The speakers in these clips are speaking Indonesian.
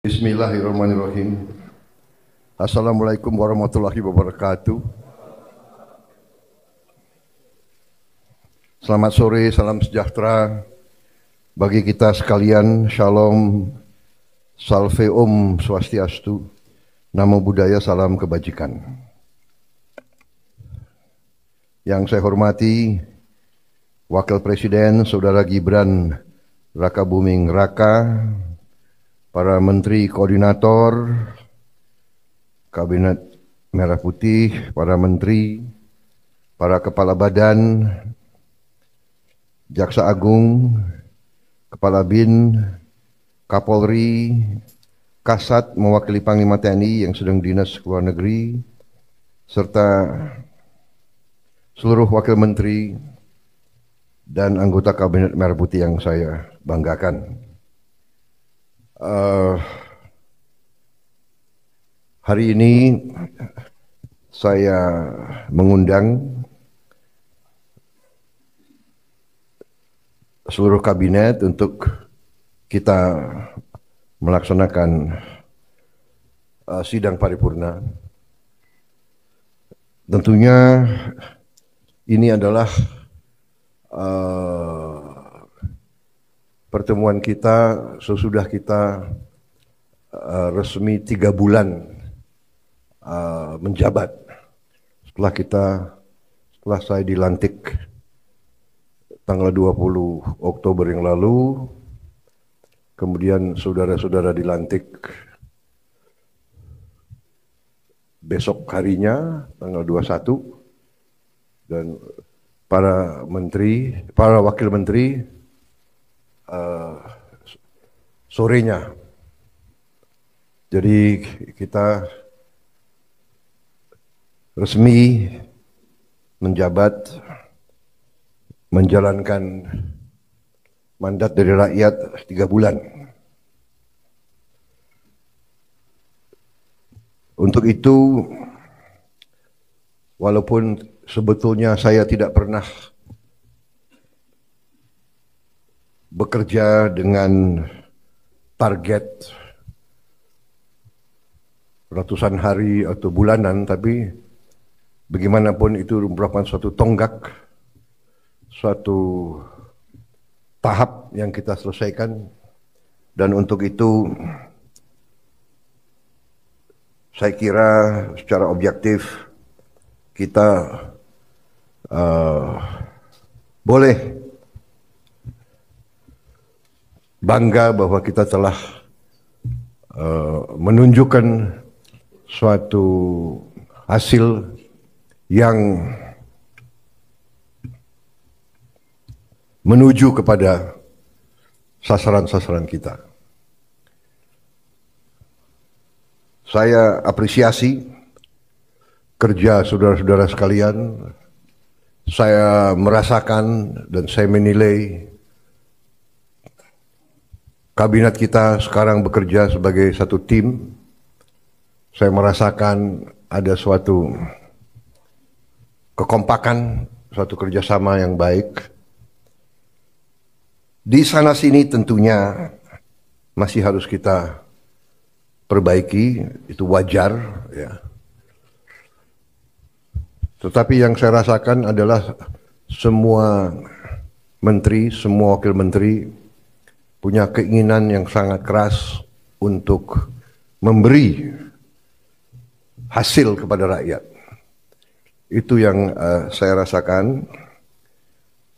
Bismillahirrahmanirrahim. Assalamualaikum warahmatullahi wabarakatuh. Selamat sore, salam sejahtera bagi kita sekalian. Shalom, salve om swastiastu, namo buddhaya, salam kebajikan. Yang saya hormati Wakil Presiden Saudara Gibran Rakabuming Raka, para Menteri Koordinator Kabinet Merah Putih, para Menteri, para Kepala Badan, Jaksa Agung, Kepala BIN, Kapolri, Kasat mewakili Panglima TNI yang sedang dinas ke luar negeri, serta seluruh Wakil Menteri dan anggota Kabinet Merah Putih yang saya banggakan. Hari ini saya mengundang seluruh kabinet untuk kita melaksanakan sidang paripurna. Tentunya ini adalah pertemuan kita sesudah kita resmi 3 bulan menjabat. Setelah saya dilantik tanggal 20 Oktober yang lalu, kemudian saudara-saudara dilantik besok harinya tanggal 21, dan para wakil menteri sorenya. Jadi kita resmi menjabat, menjalankan mandat dari rakyat 3 bulan. Untuk itu, walaupun sebetulnya saya tidak pernah bekerja dengan target ratusan hari atau bulanan, tapi bagaimanapun itu merupakan suatu tonggak, suatu tahap yang kita selesaikan. Dan untuk itu saya kira secara objektif kita boleh bangga bahwa kita telah menunjukkan suatu hasil yang menuju kepada sasaran-sasaran kita. Saya apresiasi kerja saudara-saudara sekalian. Saya merasakan dan saya menilai kabinet kita sekarang bekerja sebagai satu tim. Saya merasakan ada suatu kekompakan, suatu kerjasama yang baik. Di sana sini tentunya masih harus kita perbaiki, itu wajar ya. Tetapi yang saya rasakan adalah semua menteri, semua wakil menteri punya keinginan yang sangat keras untuk memberi hasil kepada rakyat. Itu yang saya rasakan.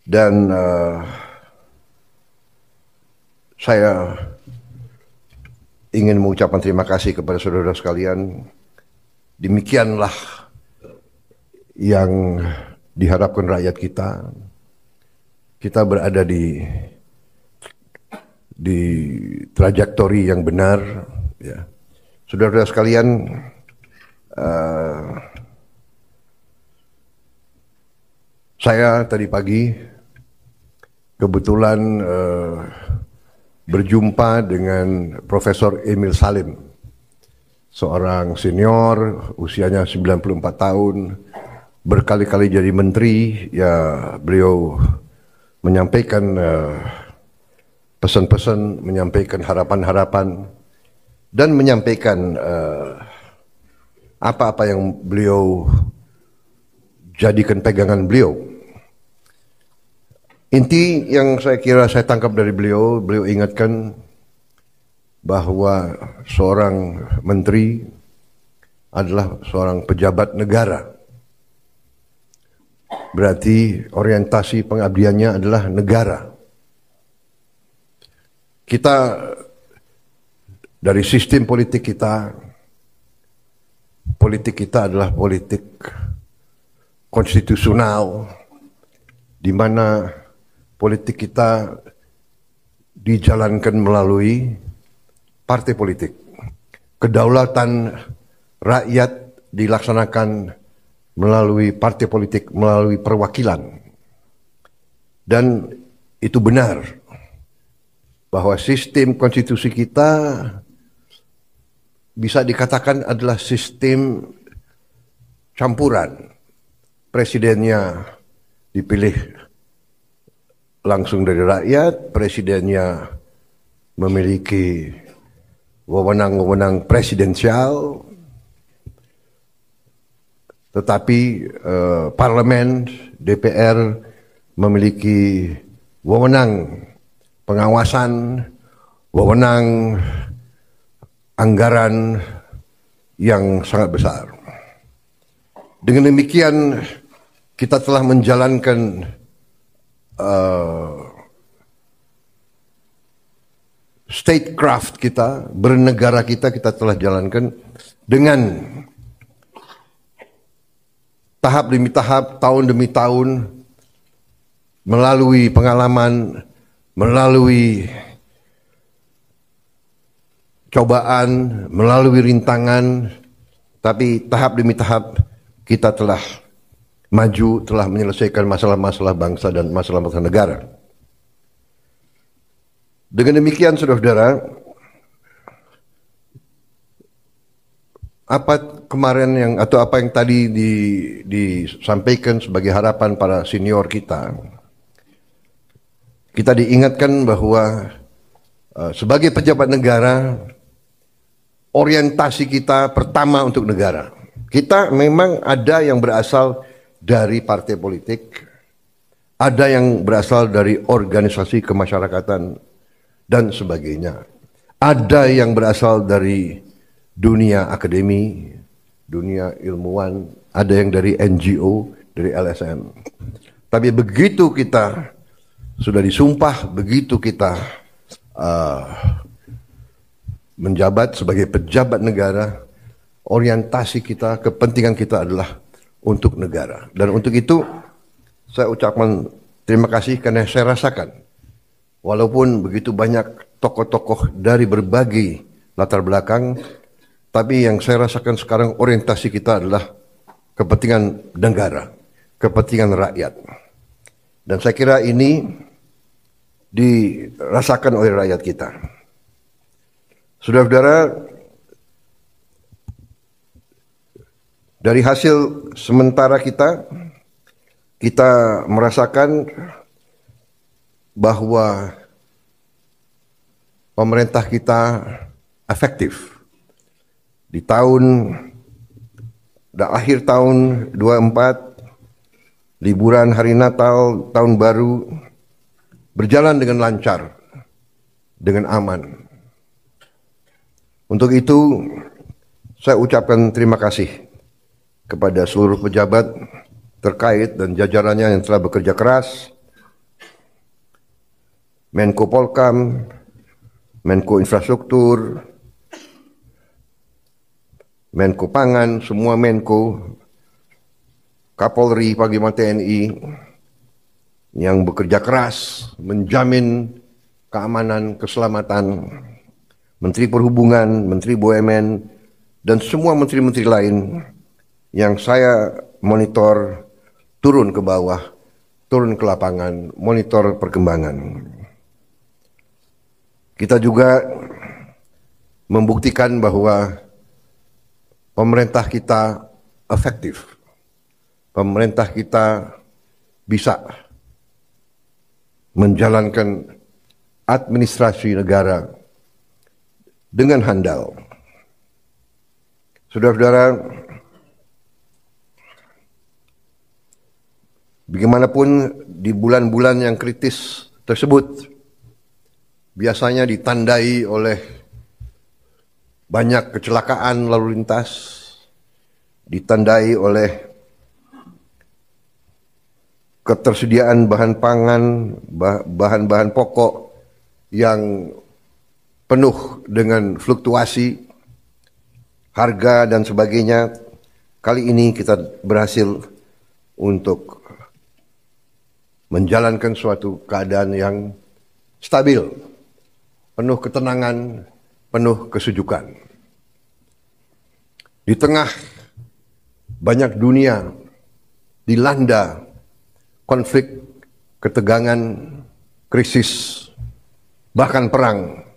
Dan saya ingin mengucapkan terima kasih kepada saudara sekalian. Demikianlah yang diharapkan rakyat kita. Kita berada di trajektori yang benar, ya. Saudara-saudara sekalian, saya tadi pagi kebetulan berjumpa dengan Profesor Emil Salim, seorang senior, usianya 94 tahun, berkali-kali jadi menteri. Ya, beliau menyampaikan pesan-pesan, menyampaikan harapan-harapan dan menyampaikan apa-apa yang beliau jadikan pegangan beliau. Inti yang saya kira saya tangkap dari beliau ingatkan bahwa seorang menteri adalah seorang pejabat negara. Berarti orientasi pengabdiannya adalah negara. Kita dari sistem politik kita adalah politik konstitusional, di mana politik kita dijalankan melalui partai politik. Kedaulatan rakyat dilaksanakan melalui partai politik, melalui perwakilan. Dan itu benar bahwa sistem konstitusi kita bisa dikatakan adalah sistem campuran. Presidennya dipilih langsung dari rakyat, presidennya memiliki wewenang-wewenang presidensial, tetapi parlemen, DPR memiliki wewenang pengawasan, wewenang anggaran yang sangat besar. Dengan demikian kita telah menjalankan statecraft kita, bernegara kita telah jalankan dengan tahap demi tahap, tahun demi tahun, melalui pengalaman, melalui cobaan, melalui rintangan, tapi tahap demi tahap kita telah maju, telah menyelesaikan masalah-masalah bangsa dan masalah-masalah negara. Dengan demikian, saudara-saudara, apa yang tadi disampaikan sebagai harapan para senior kita diingatkan bahwa sebagai pejabat negara, orientasi kita pertama untuk negara. Kita memang ada yang berasal dari partai politik, ada yang berasal dari organisasi kemasyarakatan dan sebagainya. Ada yang berasal dari dunia akademi, dunia ilmuwan, ada yang dari NGO, dari LSM. Tapi begitu kita sudah disumpah, begitu kita menjabat sebagai pejabat negara, orientasi kita, kepentingan kita adalah untuk negara. Dan untuk itu saya ucapkan terima kasih karena saya rasakan walaupun begitu banyak tokoh-tokoh dari berbagai latar belakang, tapi yang saya rasakan sekarang orientasi kita adalah kepentingan negara, kepentingan rakyat. Dan saya kira ini dirasakan oleh rakyat kita. Saudara-saudara, dari hasil sementara kita merasakan bahwa pemerintah kita efektif. Di akhir tahun 24, liburan hari Natal, tahun baru, berjalan dengan lancar, dengan aman. Untuk itu, saya ucapkan terima kasih kepada seluruh pejabat terkait dan jajarannya yang telah bekerja keras, Menko Polkam, Menko Infrastruktur, Menko Pangan, semua Menko, Kapolri, Panglima TNI, yang bekerja keras menjamin keamanan, keselamatan, Menteri Perhubungan, Menteri BUMN, dan semua menteri-menteri lain yang saya monitor turun ke bawah, turun ke lapangan, monitor perkembangan. Kita juga membuktikan bahwa pemerintah kita efektif. Pemerintah kita bisa menjalankan administrasi negara dengan handal. Saudara-saudara, bagaimanapun di bulan-bulan yang kritis tersebut biasanya ditandai oleh banyak kecelakaan lalu lintas, ditandai oleh ketersediaan bahan pangan, bahan-bahan pokok yang penuh dengan fluktuasi harga dan sebagainya. Kali ini kita berhasil untuk menjalankan suatu keadaan yang stabil, penuh ketenangan, penuh kesejukan. Di tengah banyak dunia dilanda konflik, ketegangan, krisis, bahkan perang,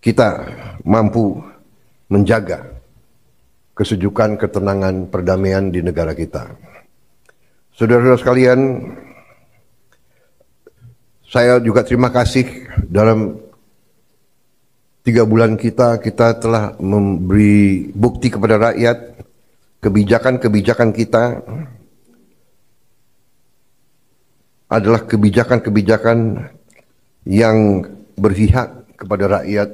kita mampu menjaga kesejukan, ketenangan, perdamaian di negara kita. Saudara-saudara sekalian, saya juga terima kasih dalam 3 bulan kita telah memberi bukti kepada rakyat kebijakan-kebijakan kita adalah kebijakan-kebijakan yang berpihak kepada rakyat,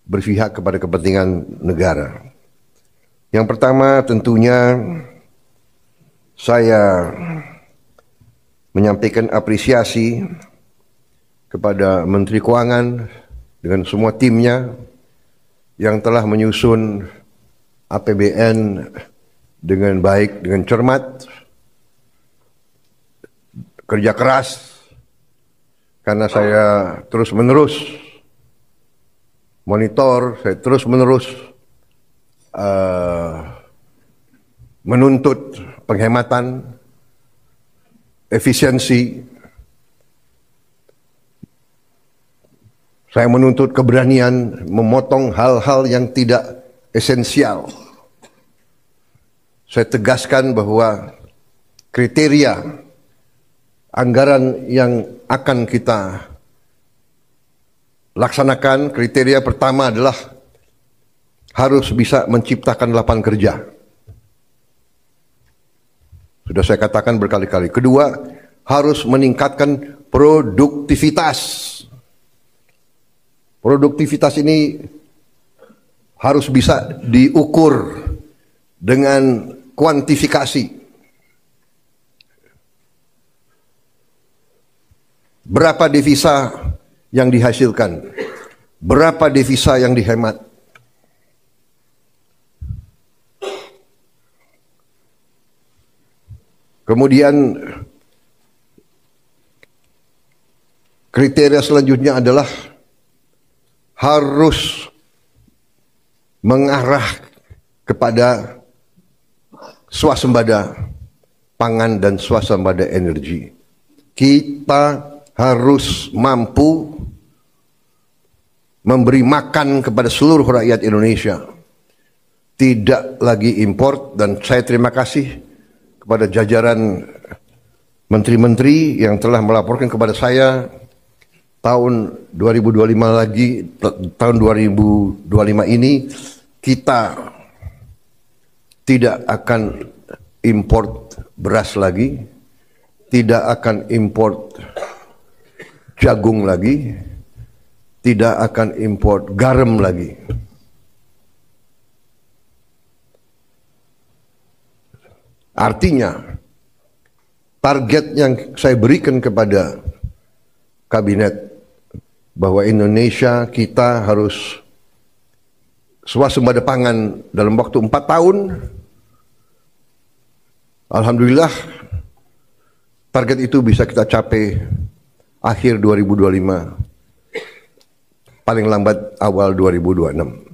berpihak kepada kepentingan negara. Yang pertama tentunya saya menyampaikan apresiasi kepada Menteri Keuangan dengan semua timnya yang telah menyusun APBN dengan baik, dengan cermat, kerja keras, karena saya terus-menerus monitor, saya terus-menerus menuntut penghematan, efisiensi. Saya menuntut keberanian memotong hal-hal yang tidak esensial. Saya tegaskan bahwa kriteria anggaran yang akan kita laksanakan, kriteria pertama adalah harus bisa menciptakan lapangan kerja. Sudah saya katakan berkali-kali. Kedua, harus meningkatkan produktivitas. Produktivitas ini harus bisa diukur dengan kuantifikasi. Berapa devisa yang dihasilkan? Berapa devisa yang dihemat? Kemudian kriteria selanjutnya adalah harus mengarah kepada swasembada pangan dan swasembada energi. Kita harus mampu memberi makan kepada seluruh rakyat Indonesia. Tidak lagi import, dan saya terima kasih kepada jajaran menteri-menteri yang telah melaporkan kepada saya tahun 2025 lagi, tahun 2025 ini kita tidak akan import beras lagi, tidak akan import jagung lagi, tidak akan import garam lagi. Artinya, target yang saya berikan kepada kabinet bahwa Indonesia kita harus swasembada pangan dalam waktu 4 tahun. Alhamdulillah, target itu bisa kita capai akhir 2025, paling lambat awal 2026.